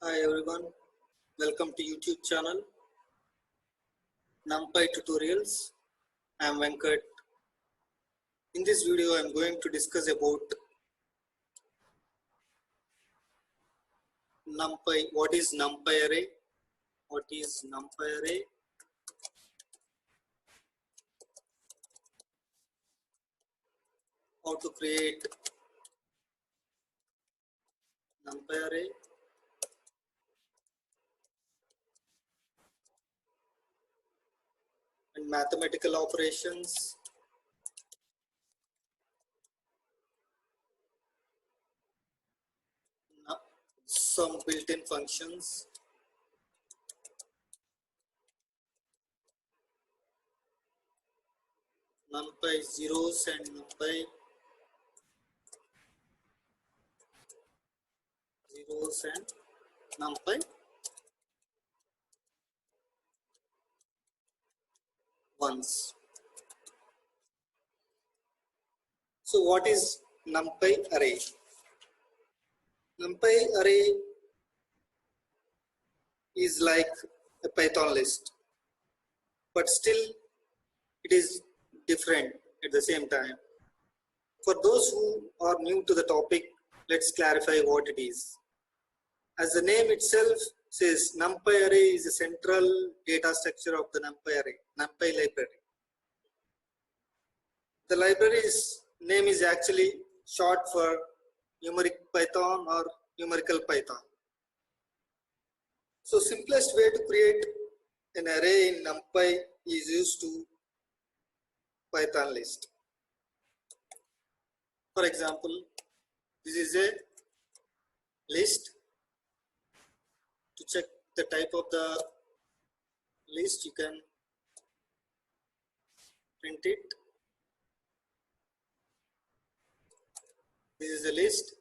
Hi everyone, welcome to YouTube channel Numpy Tutorials. I am Venkat. In this video I am going to discuss about Numpy. What is Numpy array? What is Numpy array? How to create Numpy array? And mathematical operations. Some built-in functions. Numpy zeros and Numpy zeros and Numpy ones. So what is Numpy array? Numpy array is like a Python list, but still it is different at the same time. For those who are new to the topic, let's clarify what it is. As the name itself says, Numpy array is a central data structure of the Numpy array, Numpy library. The library's name is actually short for numeric Python or numerical Python. So simplest way to create an array in Numpy is used to Python list. For example, this is a list. To check the type of the list, you can print it. This is a list.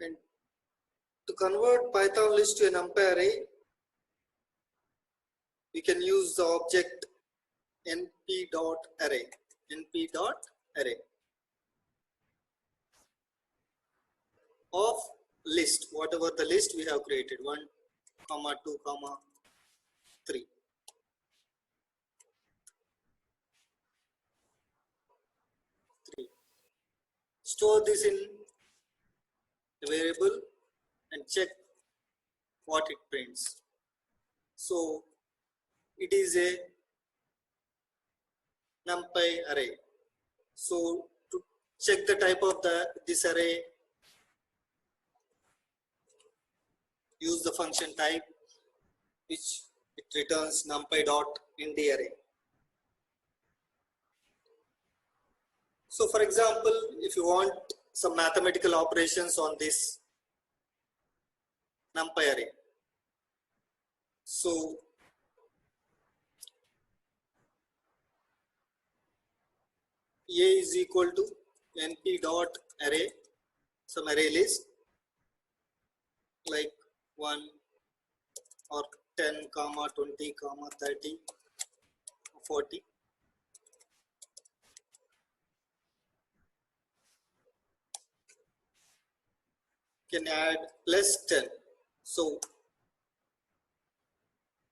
And to convert Python list to a Numpy array, we can use the object np.array. np.array of list, whatever the list we have created, 1, 2, 3. Store this in a variable and check what it prints. So it is a Numpy array. So to check the type of this array, use the function type, which it returns numpy.nd array. So for example, if you want some mathematical operations on this Numpy array, so A is equal to np.array, some array list like 1 or 10, 20, 30, 40. Can add plus 10. So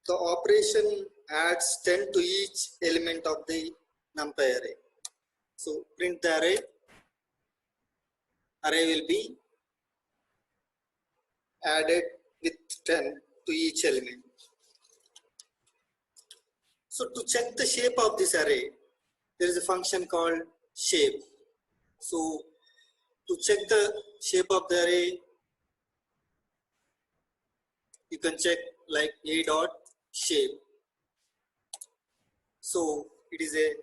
the operation adds 10 to each element of the Numpy array. So print the array. Array will be added with 10 to each element. So to check the shape of this array, there is a function called shape. So to check the shape of the array, you can check like a dot shape. So it is a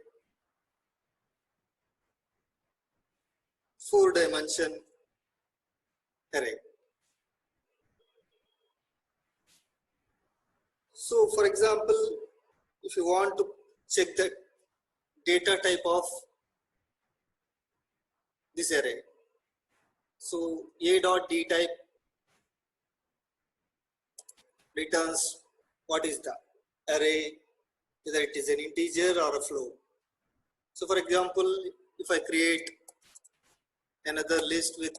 4-dimension array. So for example, if you want to check the data type of this array, so a.d type returns what is the array, whether it is an integer or a float. So for example, if I create another list with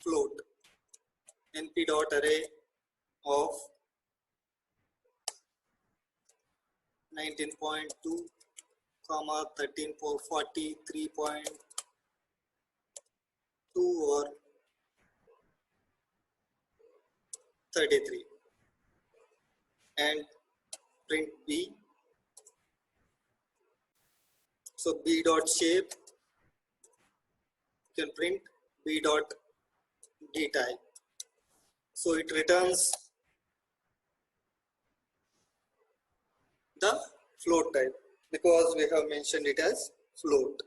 float np dot array of 19.2 comma 13.43.2 or 33 and print b. So b dot shape can print b dot d type. So it returns the float type because we have mentioned it as float.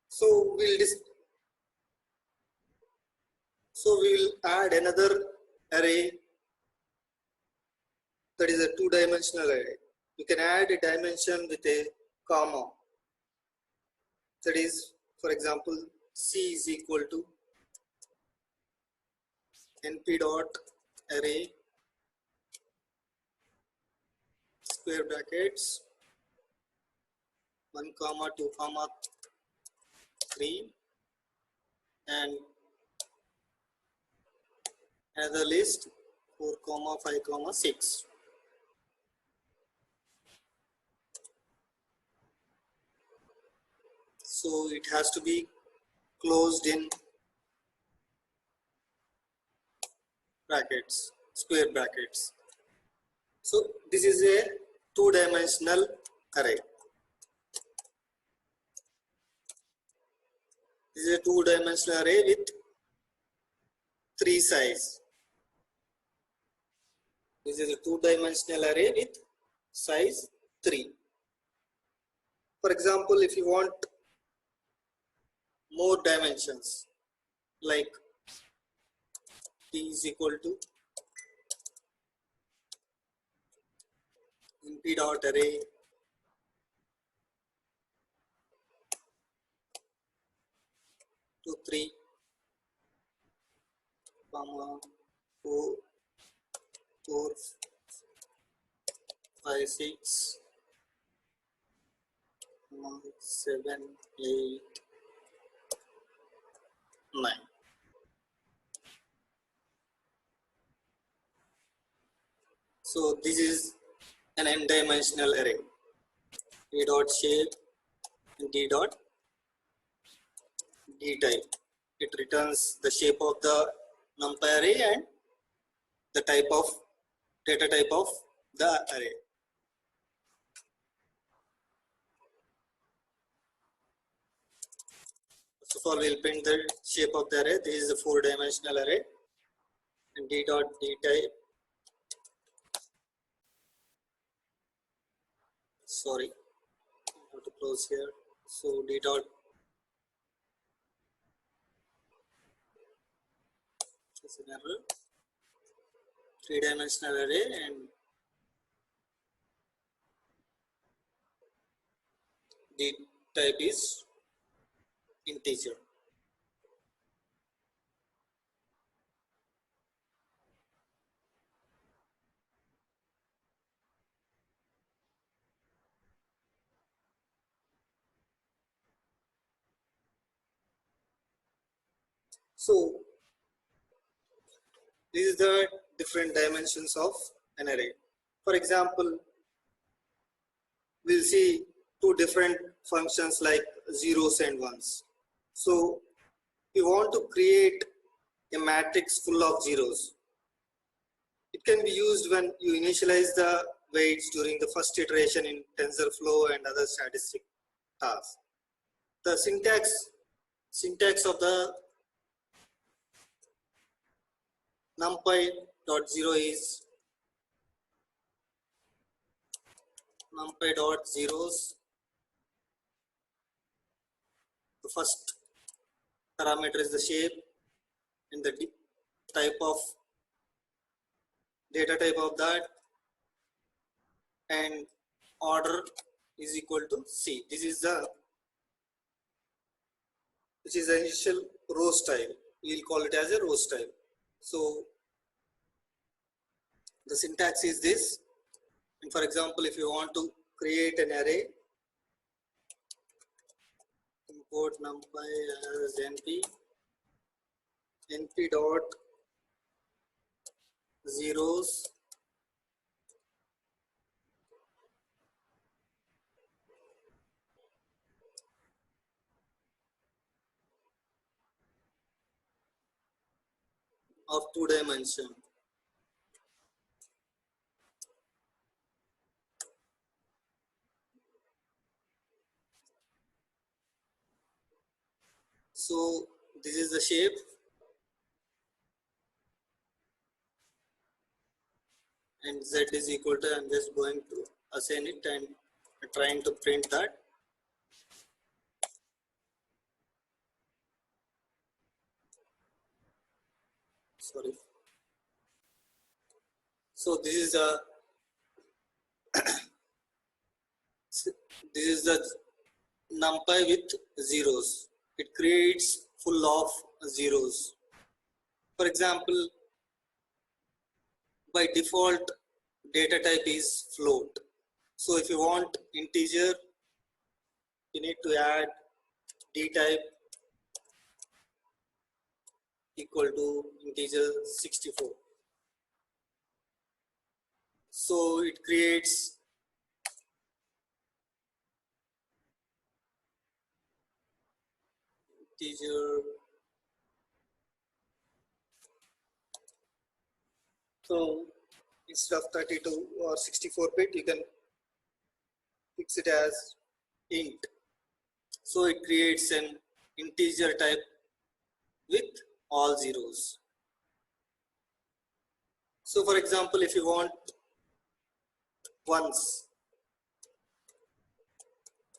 So we'll add another array, that is a two-dimensional array. You can add a dimension with a comma. That is, for example, c is equal to np dot array square brackets 1 comma 2 comma 3 and another list 4 comma 5 comma 6. So it has to be closed in brackets, square brackets. So this is a two-dimensional array. This is a two-dimensional array with 3 size. This is a two-dimensional array with size 3. For example, if you want more dimensions, like t is equal to np dot array to 3 comma 4 4 5 6 7 8 9. So this is an n-dimensional array. A dot shape and d dot d type. It returns the shape of the numpy array and the type of data type of the array. First of all, we'll print the shape of the array. This is a 4-dimensional array and d dot d type. Sorry, I have to close here. So d dot is an error. 3-dimensional array and d type is integer. So this is the different dimensions of an array. For example, we'll see two different functions like zeros and ones. So we want to create a matrix full of zeros. It can be used when you initialize the weights during the first iteration in TensorFlow and other statistic tasks. The syntax of the numpy.0 is numpy.zeros. The first parameter is the shape and the type of data type of that, and order is equal to c. This is the initial row style. We'll call it as a row style. So the syntax is this. And for example, if you want to create an array, import numpy as np np dot zeros of 2 dimension. So this is the shape, and z is equal to, I'm just going to assign it and trying to print that. Sorry. So this is the numpy with zeros. It creates full of zeros. For example, by default data type is float. So if you want integer, you need to add d type equal to integer 64. So it creates integer. So instead of 32 or 64-bit, you can fix it as int. So it creates an integer type with all zeros. So for example, if you want ones,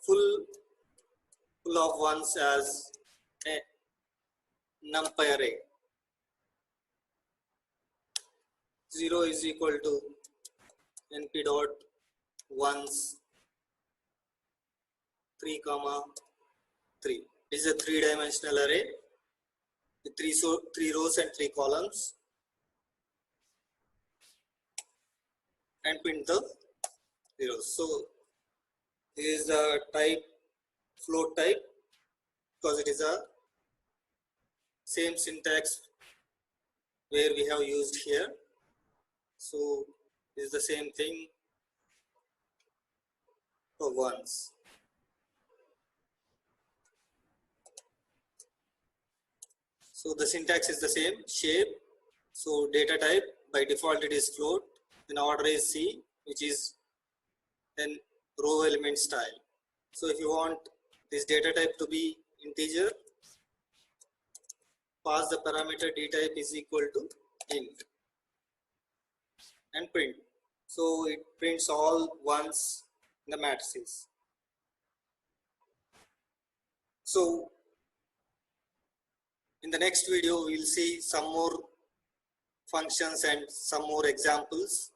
full of ones as a numpy array, 0 is equal to np dot ones 3 comma 3. This is a 3-dimensional array with three rows and 3 columns, and print the zeros. So this is the type float type because it is a same syntax where we have used here. So this is the same thing for ones. So the syntax is the same, shape. So data type by default it is float, then order is C, which is then row element style. So if you want this data type to be integer, pass the parameter d type is equal to int and print. So it prints all ones in the matrices. So in the next video, we will see some more functions and some more examples.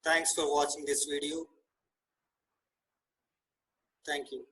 Thanks for watching this video. Thank you.